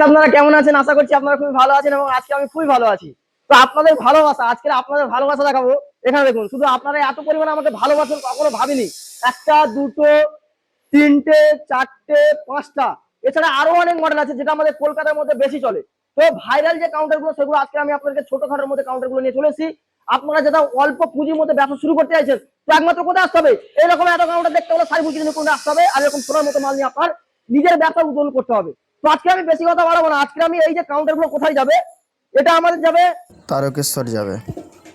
আপনারা কেমন আছেন? আশা করছি আপনারা খুবই ভালো আছেন এবং আজকে আমি খুবই ভালো আছি। তো আপনাদের ভালোবাসা, আজকে আপনাদের ভালোবাসা দেখাবো। এখানে দেখুন, শুধু আপনারা এত পরিমাণে আমাকে ভালোবাসেন কখনো ভাবিনি। একটা, দুটো, তিনটে, চারটে, পাঁচটা, এছাড়া আরো অনেক মডেল আছে যেটা আমাদের কলকাতার মধ্যে বেশি চলে। তো ভাইরাল যে কাউন্টার গুলো, সেগুলো আজকে আমি আপনাদের ছোটখাটোর মধ্যে কাউন্টার গুলো নিয়ে চলেছি। আপনারা যেটা অল্প পুঁজির মধ্যে ব্যবসা শুরু করতে চাইছেন, তো একমাত্র কোথায় আসতে হবে? এরকম এত কাউন্টার দেখতে হলে সাইফুল কিচেনে কোনটা আসতে হবে, আর এরকম সোনার মতো মাল নিয়ে আপনার নিজের ব্যবসা উদ্বোধন করতে হবে। তো আজকে আমি বেশি কথা বাড়াবো না। আজকে আমি এই যে কাউন্টার গুলো কোথায় যাবে, এটা আমাদের যাবে তারকেশ্বর যাবে,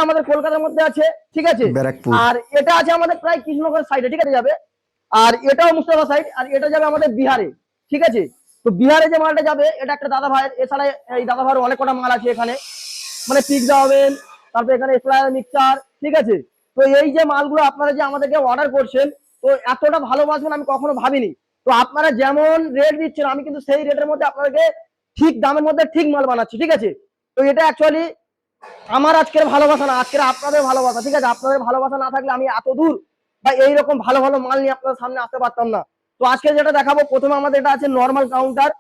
আমাদের কলকাতার মধ্যে আছে, ঠিক আছে। ব্যারাকপুর। আর এটা আছে আমাদের প্রায় কৃষ্ণনগর সাইডে, ঠিক আছে, যাবে। আর এটাও মুর্শিদাবাদ সাইড, আর এটা যাবে আমাদের বিহারে, ঠিক আছে। তো বিহারে যে মালটা যাবে, এটা একটা দাদা ভাইয়ের। এছাড়া এই দাদা ভাইয়ের অনেক কটা মাল আছে এখানে, মানে পিৎজা ওভেন, তারপর এখানে স্লাইডার মিক্সচার, ঠিক আছে। তো এই যে মালগুলো আপনারা যে আমাদেরকে অর্ডার করছেন, তো এতটা ভালোবাসবেন আমি কখনো ভাবিনি। তো আপনারা যেমন রেট দিচ্ছেন, আমি কিন্তু সেই রেটের মধ্যে আপনাদেরকে ঠিক দামের মধ্যে ঠিক মাল বানাচ্ছি, ঠিক আছে। তো এটা অ্যাকচুয়ালি আমার আজকের ভালোবাসা না, আজকের আপনাদের ভালোবাসা, ঠিক আছে। আপনাদের ভালোবাসা না থাকলে আমি এত দূর বা এইরকম ভালো ভালো মাল নিয়ে আপনাদের সামনে আসতে পারতাম না। তো আজকে যেটা দেখাবো, প্রথমে আমাদের এটা আছে নর্মাল কাউন্টার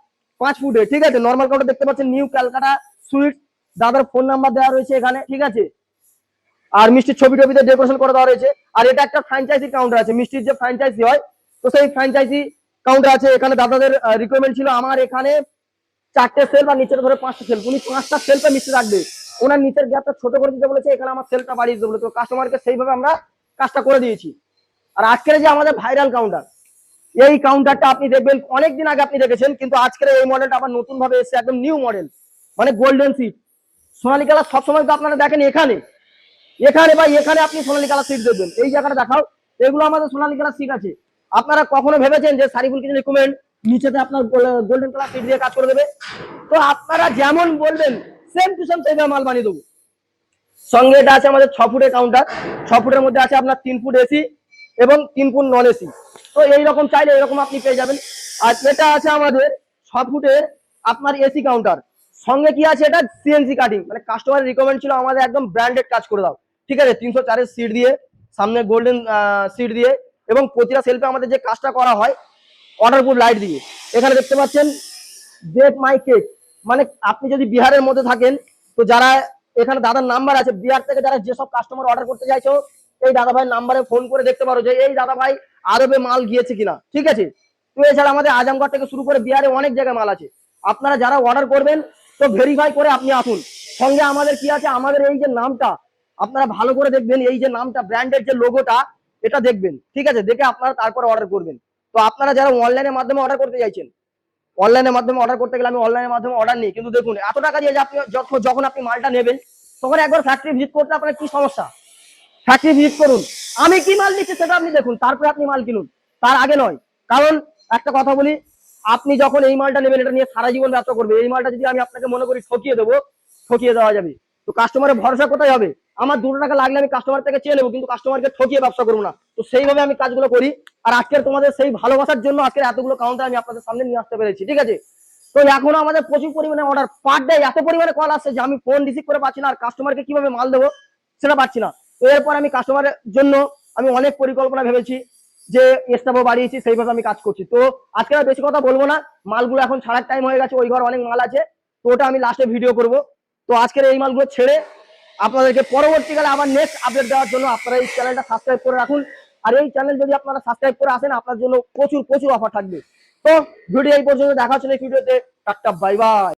5 ফুটে, ঠিক আছে। নর্মাল কাউন্টার দেখতে পাচ্ছেন, নিউ ক্যালকাটা সুইট, দাদার ফোন নাম্বার দেওয়া রয়েছে এখানে, ঠিক আছে। আর মিষ্টির ছবি টবিতে ডেকোরেশন করে দেওয়া রয়েছে। আর এটা একটা ফ্র্যাঞ্চাইজি কাউন্টার আছে, মিষ্টির যে ফ্র্যাঞ্চাইজি হয়, তো সেই ফ্র্যাঞ্চাইজি কাউন্টার আছে এখানে। দাদাদের রিকোয়ারমেন্ট ছিল আমার এখানে 4টে সেলফ আর নিচের ধরে 5টা সেলফ, উনি 5টা সেলফে মিষ্টি রাখবে। ওনার নিচের গ্যাপটা ছোট করে দিতে বলেছে, এখানে আমার সেলফটা বাড়িয়ে দিতে বলেছে। তো কাস্টমারকে সেইভাবে আমরা কাজটা করে দিয়েছি। আর আজকের যে আমাদের ভাইরাল কাউন্টার, এই কাউন্টারটা আপনি দেখবেন অনেকদিন আগে আপনি দেখেছেন, কিন্তু আজকের এই মডেলটা আবার নতুন ভাবে এসেছে, একদম নিউ মডেল, মানে গোল্ডেন সিট। সোনালী কালার সবসময় তো আপনারা দেখেন এখানে, এখানে ভাই এখানে আপনি সোনালী কালার সিট দেখবেন। এই জায়গাটা দেখাও, এগুলো আমাদের সোনালী কালার সিট আছে। আপনারা কখনো ভেবেছেন যে সারিফুল কিচেন রিকমেন্ড নিচেতে আপনার গোল্ডেন কালার সিট দিয়ে কাজ করে দেবে? তো আপনারা যেমন বলবেন সেম টু সেম সেইভাবে মাল বানিয়ে দেবো। সঙ্গে এটা আছে আমাদের 6 ফুটের কাউন্টার। 6 ফুটের মধ্যে আছে আপনার 3 ফুট এসি এবং 3 ফুট নন এসি। তো এইরকম চাইলে এরকম আপনি পেয়ে যাবেন। আর এটা আছে আমাদের 6 ফুটের আপনার এসি কাউন্টার। সঙ্গে কি আছে, এটা সিএনসি কাটিং, মানে কাস্টমারের রিকমেন্ড ছিল আমাদের একদম ব্র্যান্ডেড কাজ করে দাও, ঠিক আছে। 304-এর সিট দিয়ে, সামনে গোল্ডেন সিট দিয়ে, এবং প্রতিটা সেলফে আমাদের যে কাজটা করা হয় ওয়াটারপ্রুফ লাইট দিয়ে। এখানে দেখতে পাচ্ছেন বেক মাই কেক, মানে আপনি যদি বিহারের মধ্যে থাকেন, তো যারা এখানে দাদার নাম্বার আছে, বিহার থেকে যারা যেসব কাস্টমার অর্ডার করতে চাইছো, এই দাদা ভাই নাম্বারে ফোন করে দেখতে পারো যে এই দাদা ভাই আরবে মাল গিয়েছে কিনা, ঠিক আছে। তো এছাড়া আমাদের আজমগড় থেকে শুরু করে বিহারে অনেক জায়গায় মাল আছে। আপনারা যারা অর্ডার করবেন, তো ভেরিফাই করে আপনি আসুন। সঙ্গে আমাদের কি আছে, আমাদের এই যে নামটা আপনারা ভালো করে দেখবেন, এই যে নামটা ব্র্যান্ডের যে লোগোটা, এটা দেখবেন, ঠিক আছে। দেখে আপনারা তারপরে অর্ডার করবেন। তো আপনারা যারা অনলাইনের মাধ্যমে অর্ডার করতে চাইছেন, অনলাইনের মাধ্যমে অর্ডার করতে গেলে আমি অনলাইনের মাধ্যমে অর্ডার নিই, কিন্তু দেখুন এত টাকা দিয়ে আপনি যখন আপনি মালটা নেবেন, তখন একবার ফ্যাক্টরি ভিজিট করতে আপনার কি সমস্যা? ফ্যাক্টরি ভিজিট করুন, আমি কি মাল নিচ্ছি সেটা আপনি দেখুন, তারপরে আপনি মাল কিনুন, তার আগে নয়। কারণ একটা কথা বলি, আপনি যখন এই মালটা নেবেন, এটা নিয়ে সারা জীবন ব্যবসা করবে। এই মালটা যদি আমি আপনাকে মনে করি ঠকিয়ে দেবো, ঠকিয়ে দেওয়া যাবে। তো কাস্টমারের ভরসা কোথায় হবে? আমার 2 টাকা লাগলে আমি কাস্টমার থেকে চেয়ে নেবো, কিন্তু কাস্টমারকে ঠকিয়ে ব্যবসা করবো না। তো সেইভাবে আমি কাজগুলো করি। আর আজকের তোমাদের সেই ভালোবাসার জন্য আজকের এতগুলো কাউন্টার আমি আপনাদের সামনে নিয়ে আসতে পেরেছি, ঠিক আছে। তো এখনো আমাদের প্রচুর পরিমাণে অর্ডার, পার ডে এত পরিমাণে কল আসছে যে আমি ফোন রিসিভ করে পাচ্ছি না, আর কাস্টমারকে কিভাবে মাল দেবো সেটা পাচ্ছি না। তো এরপর আমি কাস্টমারের জন্য আমি অনেক পরিকল্পনা ভেবেছি, যে স্টাফও বাড়িয়েছি, সেইভাবে আমি কাজ করছি। তো আজকে আর বেশি কথা বলবো না, মালগুলো এখন ছাড়ার টাইম হয়ে গেছে, ওই ঘর অনেক মাল আছে, তো ওটা আমি লাস্টে ভিডিও করব। তো আজকের এই মালগুলো ছেড়ে আপনাদেরকে পরবর্তীকালে আবার নেক্সট আপডেট দেওয়ার জন্য আপনারা এই চ্যানেলটা সাবস্ক্রাইব করে রাখুন। আর এই চ্যানেল যদি আপনারা সাবস্ক্রাইব করে আসেন, আপনার জন্য প্রচুর প্রচুর অফার থাকবে। তো ভিডিও এই পর্যন্ত, দেখা হচ্ছে নেক্সট ভিডিওতে। Tata, bye bye.